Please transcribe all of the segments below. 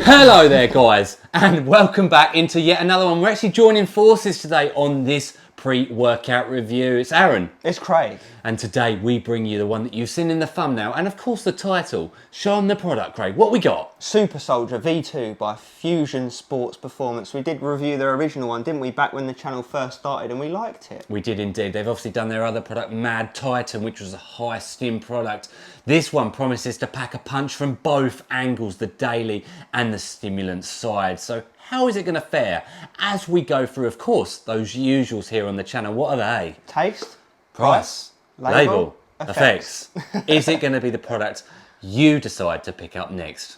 Hello there guys, and welcome back into yet another one. We're actually joining forces today on this pre-workout review. It's Aaron. It's Craig. And today we bring you the one that you've seen in the thumbnail and of course the title. Show them the product, Craig. What we got? Super Soldier V2 by Fusion Sports Performance. We did review their original one, didn't we, back when the channel first started, and we liked it. We did indeed. They've obviously done their other product, Mad Titan, which was a high stim product. This one promises to pack a punch from both angles, the daily and the stimulant side. So how is it going to fare as we go through, of course, those usuals here on the channel? What are they? Taste, price, label, effects. Is it going to be the product you decide to pick up next?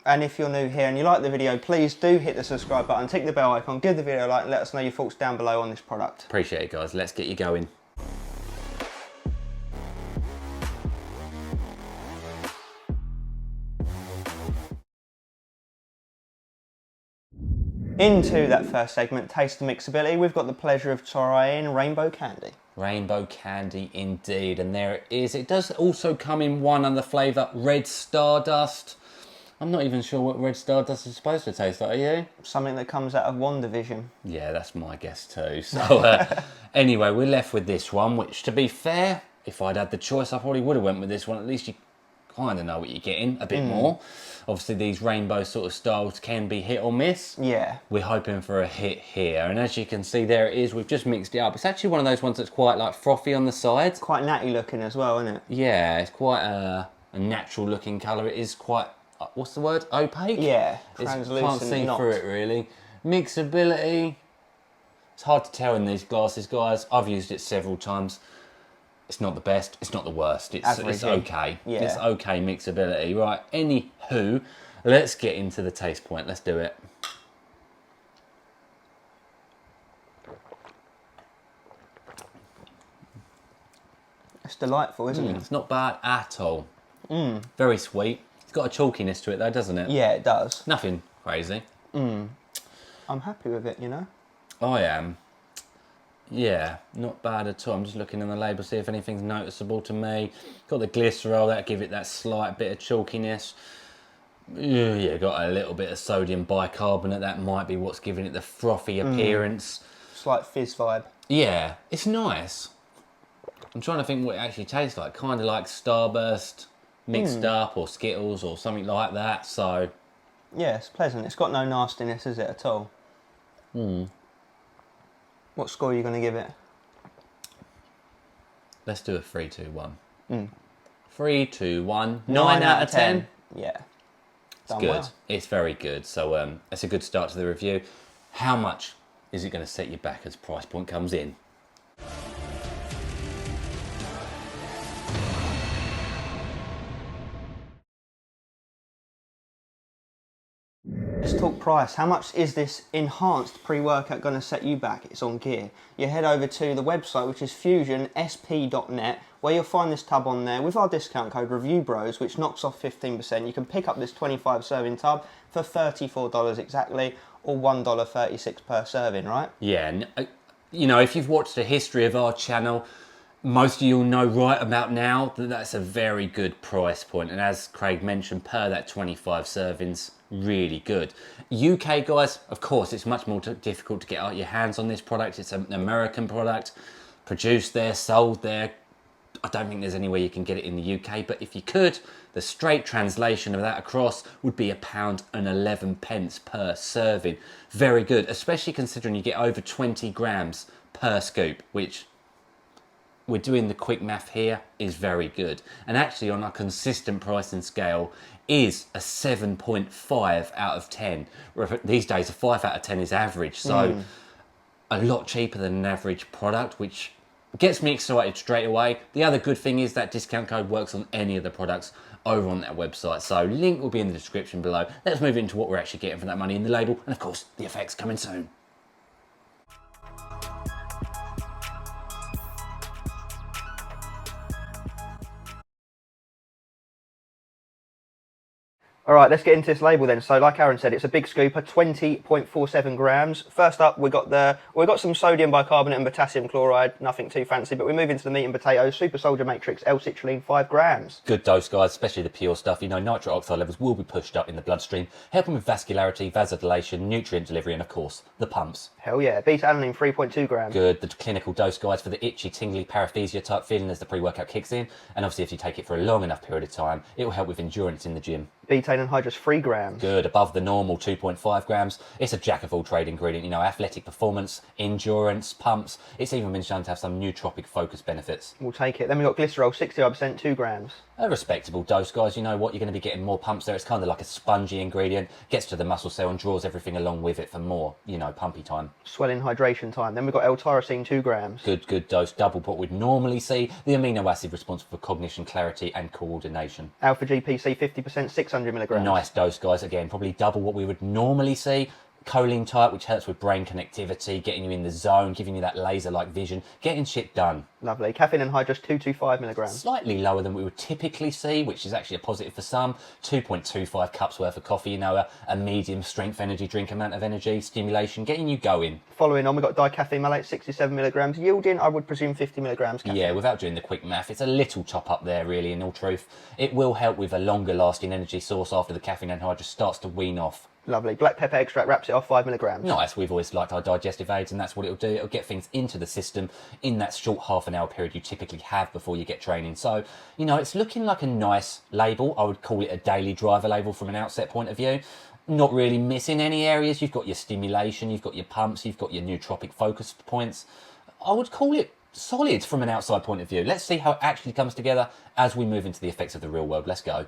And if you're new here and you like the video, please do hit the subscribe button, tick the bell icon, give the video a like, and let us know your thoughts down below on this product. Appreciate it, guys. Let's get you going. Into that first segment, Taste and Mixability, we've got the pleasure of trying Rainbow Candy. Rainbow Candy indeed, and there it is. It does also come in one other flavour, Red Stardust. I'm not even sure what Red Stardust is supposed to taste like, are you? Something that comes out of WandaVision. Yeah, that's my guess too. So anyway, we're left with this one, which to be fair, if I'd had the choice, I probably would have went with this one. At least you kind of know what you're getting a bit more. Obviously these rainbow sort of styles can be hit or miss. Yeah. We're hoping for a hit here, and as you can see there it is. We've just mixed it up. It's actually one of those ones that's quite like frothy on the sides. Quite natty looking as well, isn't it? Yeah, it's quite a natural looking colour. It is quite, what's the word, opaque? Yeah, translucent. Can't see through it really. Mixability, it's hard to tell in these glasses, guys. I've used it several times. It's not the best, it's not the worst, it's okay. Yeah. It's okay mixability. Right, anywho, let's get into the taste point. Let's do it. It's delightful, isn't it? It's not bad at all. Very sweet. It's got a chalkiness to it though, doesn't it? Yeah, it does. Nothing crazy. I'm happy with it, you know? I am. Yeah, not bad at all. I'm just looking in the label, see if anything's noticeable to me. Got the glycerol, that give it that slight bit of chalkiness. Yeah, got a little bit of sodium bicarbonate. That might be what's giving it the frothy appearance. Slight fizz vibe. Yeah, it's nice. I'm trying to think what it actually tastes like. Kind of like Starburst mixed up, or Skittles, or something like that. So yeah, it's pleasant. It's got no nastiness, is it, at all? What score are you going to give it? Let's do a 3, 2, 1. 3, 2, 1. 9 out of 10. Yeah. It's good. Well. It's very good. So that's a good start to the review. How much is it going to set you back as price point comes in? Let's talk price. How much is this enhanced pre-workout going to set you back? It's on gear. You head over to the website, which is fusionsp.net, where you'll find this tub on there with our discount code ReviewBros, which knocks off 15%. You can pick up this 25 serving tub for $34 exactly, or $1.36 per serving, right? Yeah, and you know, if you've watched the history of our channel, most of you will know right about now that that's a very good price point. And as Craig mentioned, per that 25 servings, really good. UK guys, of course, it's much more difficult to get your hands on this product. It's an American product, produced there, sold there. I don't think there's any way you can get it in the UK, but if you could, the straight translation of that across would be £1.11 per serving. Very good, especially considering you get over 20 grams per scoop, which we're doing the quick math here, is very good. And actually on our consistent pricing scale is a 7.5 out of 10. These days a 5 out of 10 is average, so a lot cheaper than an average product, which gets me excited straight away. The other good thing is that discount code works on any of the products over on that website, so link will be in the description below. Let's move into what we're actually getting for that money in the label, and of course the effects coming soon. All right, let's get into this label then. So, like Aaron said, it's a big scooper, 20.47 grams. First up, we got some sodium bicarbonate and potassium chloride, nothing too fancy. But we move into the meat and potatoes. Super Soldier Matrix L-citrulline, 5 grams. Good dose, guys, especially the pure stuff. You know, nitric oxide levels will be pushed up in the bloodstream, helping with vascularity, vasodilation, nutrient delivery, and of course, the pumps. Hell yeah. Beta-alanine, 3.2 grams. Good. The clinical dose, guys, for the itchy, tingly, paresthesia type feeling as the pre-workout kicks in. And obviously, if you take it for a long enough period of time, it will help with endurance in the gym. Betaine anhydrous, 3 grams. Good, above the normal 2.5 grams. It's a jack of all trade ingredient, you know, athletic performance, endurance, pumps. It's even been shown to have some nootropic focus benefits. We'll take it. Then we've got glycerol, 65%, 2 grams. A respectable dose, guys. You know what, you're going to be getting more pumps there. It's kind of like a spongy ingredient, gets to the muscle cell and draws everything along with it for more, you know, pumpy time. Swelling hydration time. Then we've got L-tyrosine, 2 grams. Good dose, double what we'd normally see. The amino acid responsible for cognition, clarity and coordination. Alpha GPC, 50%, 600 milligrams. Nice dose, guys. Again, probably double what we would normally see. Choline type, which helps with brain connectivity, getting you in the zone, giving you that laser-like vision, getting shit done. Lovely. Caffeine anhydrous, 225 milligrams. Slightly lower than we would typically see, which is actually a positive for some. 2.25 cups worth of coffee, you know, a medium strength energy drink amount of energy, stimulation, getting you going. Following on, we've got dicaffeine malate, 67 milligrams, yielding, I would presume, 50 milligrams caffeine. Yeah, without doing the quick math, it's a little top up there, really, in all truth. It will help with a longer lasting energy source after the caffeine anhydrous starts to wean off. Lovely. Black pepper extract wraps it off, 5 milligrams. Nice. We've always liked our digestive aids, and that's what it'll do. It'll get things into the system in that short half an hour period you typically have before you get training. So, you know, it's looking like a nice label. I would call it a daily driver label from an outset point of view. Not really missing any areas. You've got your stimulation, you've got your pumps, you've got your nootropic focus points. I would call it solid from an outside point of view. Let's see how it actually comes together as we move into the effects of the real world. Let's go.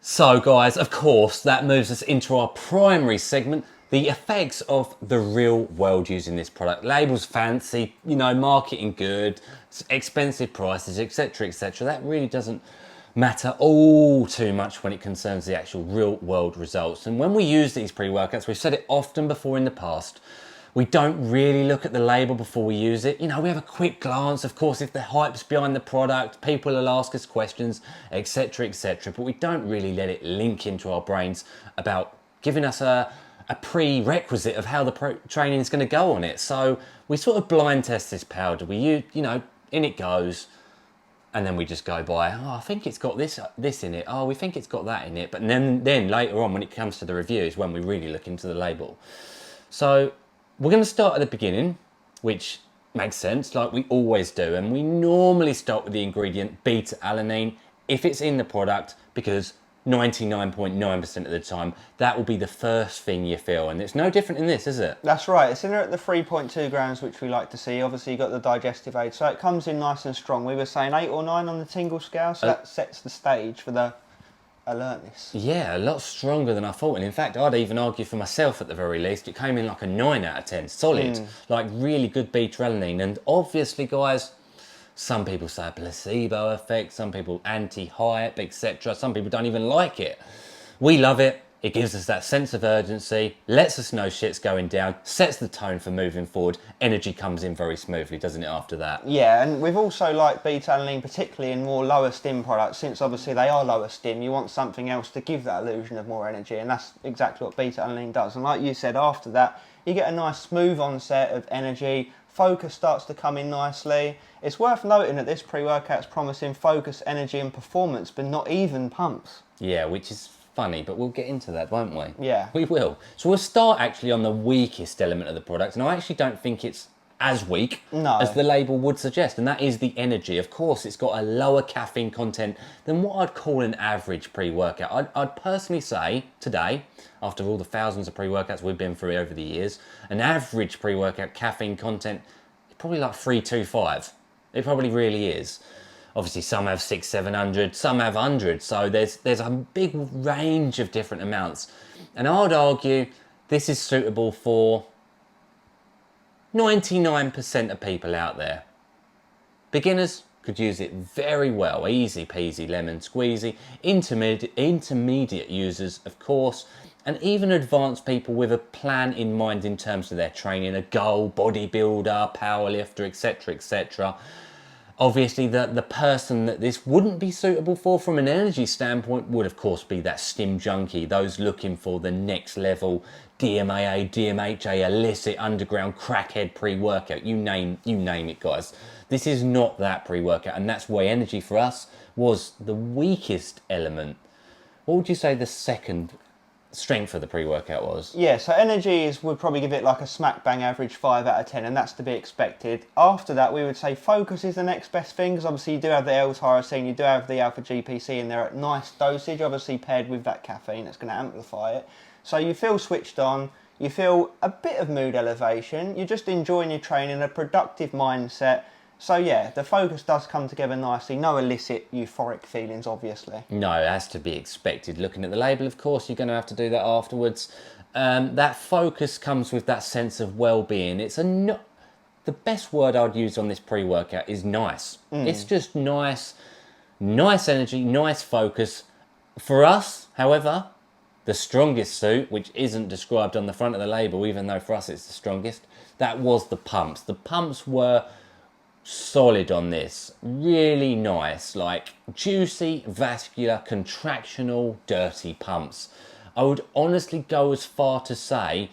So guys, of course, that moves us into our primary segment, the effects of the real world using this product. Labels fancy, you know, marketing good, expensive prices, etc, etc. That really doesn't matter all too much when it concerns the actual real world results. And when we use these pre-workouts, we've said it often before in the past, we don't really look at the label before we use it. You know, we have a quick glance. Of course, if the hype's behind the product, people will ask us questions, etc, etc. But we don't really let it link into our brains about giving us a prerequisite of how the training is going to go on it. So we sort of blind test this powder. We use, you know, in it goes. And then we just go by, oh, I think it's got this in it. Oh, we think it's got that in it. But then later on, when it comes to the review, is when we really look into the label. So we're going to start at the beginning, which makes sense, like we always do. And we normally start with the ingredient beta-alanine, if it's in the product, because 99.9% of the time, that will be the first thing you feel. And it's no different in this, is it? That's right. It's in there at the 3.2 grams, which we like to see. Obviously, you've got the digestive aid, so it comes in nice and strong. We were saying 8 or 9 on the tingle scale, so that sets the stage for the alertness. Yeah, a lot stronger than I thought. And in fact, I'd even argue for myself at the very least, it came in like a 9 out of 10. Solid, like really good beta-alanine. And obviously, guys, some people say a placebo effect, some people anti-hype, etc. Some people don't even like it. We love it. It gives us that sense of urgency, lets us know shit's going down, sets the tone for moving forward. Energy comes in very smoothly, doesn't it, after that? Yeah, and we've also liked beta-alanine, particularly in more lower stim products, since obviously they are lower stim. You want something else to give that illusion of more energy, and that's exactly what beta-alanine does. And like you said, after that, you get a nice smooth onset of energy. Focus starts to come in nicely. It's worth noting that this pre-workout's promising focus, energy and performance, but not even pumps. Yeah, which is funny, but we'll get into that, won't we? Yeah. We will. So we'll start actually on the weakest element of the product, and I actually don't think it's as weak as the label would suggest, and that is the energy. Of course, it's got a lower caffeine content than what I'd call an average pre-workout. I'd personally say today, after all the thousands of pre-workouts we've been through over the years, an average pre-workout caffeine content is probably like 325. It probably really is. Obviously, some have 600, 700, some have 100. So there's a big range of different amounts. And I'd argue this is suitable for 99% of people out there. Beginners could use it very well. Easy peasy, lemon squeezy. Intermediate users, of course. and even advanced people with a plan in mind in terms of their training, a goal, bodybuilder, powerlifter, etc., etc. Obviously, the person that this wouldn't be suitable for from an energy standpoint would, of course, be that stim junkie, those looking for the next level DMAA, DMHA, illicit, underground, crackhead pre-workout. You name it, guys. This is not that pre-workout, and that's why energy for us was the weakest element. What would you say the second strength of the pre-workout was? Yeah, so energy would probably give it like a smack bang average 5 out of 10, and that's to be expected. After that, we would say focus is the next best thing, because obviously you do have the L-tyrosine, you do have the alpha GPC, and they're at nice dosage, obviously paired with that caffeine that's going to amplify it. So you feel switched on, you feel a bit of mood elevation, you're just enjoying your training, a productive mindset. So yeah, the focus does come together nicely. No illicit euphoric feelings, obviously. No, it has to be expected. Looking at the label, of course, you're going to have to do that afterwards. That focus comes with that sense of well-being. The best word I'd use on this pre-workout is nice. It's just nice energy, nice focus. For us, however, the strongest suit, which isn't described on the front of the label, even though for us it's the strongest, that was the pumps. The pumps were solid on this, really nice, like juicy, vascular, contractional, dirty pumps. I would honestly go as far to say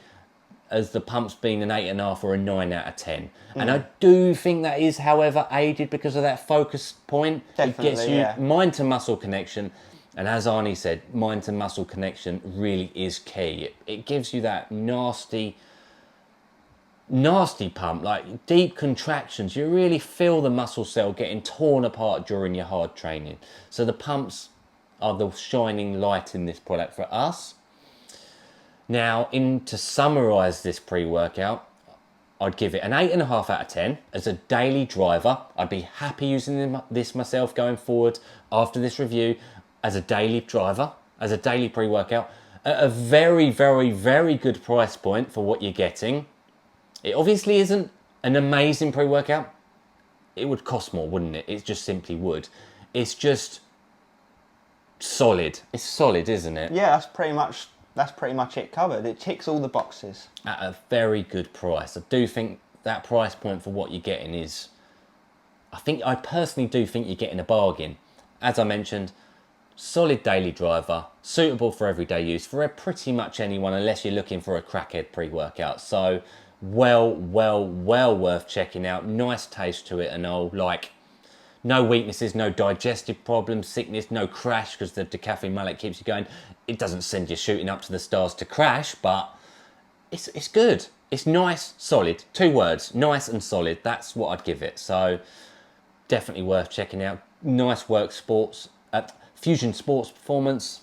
as the pumps being an 8.5 or a 9 out of 10. And I do think that is, however, aided because of that focus point. Definitely, it gets you yeah. mind to muscle connection. And as Arnie said, mind to muscle connection really is key. It gives you that nasty pump, like deep contractions. You really feel the muscle cell getting torn apart during your hard training. So the pumps are the shining light in this product for us. Now, to summarise this pre-workout, I'd give it an 8.5 out of 10 as a daily driver. I'd be happy using this myself going forward after this review as a daily driver, as a daily pre-workout, at a very, very, very good price point for what you're getting. It obviously isn't an amazing pre-workout. It would cost more, wouldn't it? It just simply would. It's just solid. It's solid, isn't it? Yeah, that's pretty much it covered. It ticks all the boxes. At a very good price. I do think that price point for what you're getting is... I personally do think you're getting a bargain. As I mentioned, solid daily driver, suitable for everyday use for pretty much anyone unless you're looking for a crackhead pre-workout. So... well worth checking out. Nice taste to it and all. Like, no weaknesses, no digestive problems, sickness, no crash because the decafeine malate keeps you going. It doesn't send you shooting up to the stars to crash, but it's good. It's nice, solid. 2 words, nice and solid. That's what I'd give it. So definitely worth checking out. Nice work, Fusion Sports Performance.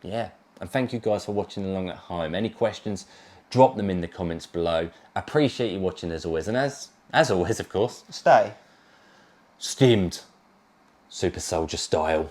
Yeah, and thank you guys for watching along at home. Any questions, drop them in the comments below. Appreciate you watching as always. And as always, of course, Stay stimmed, super soldier style.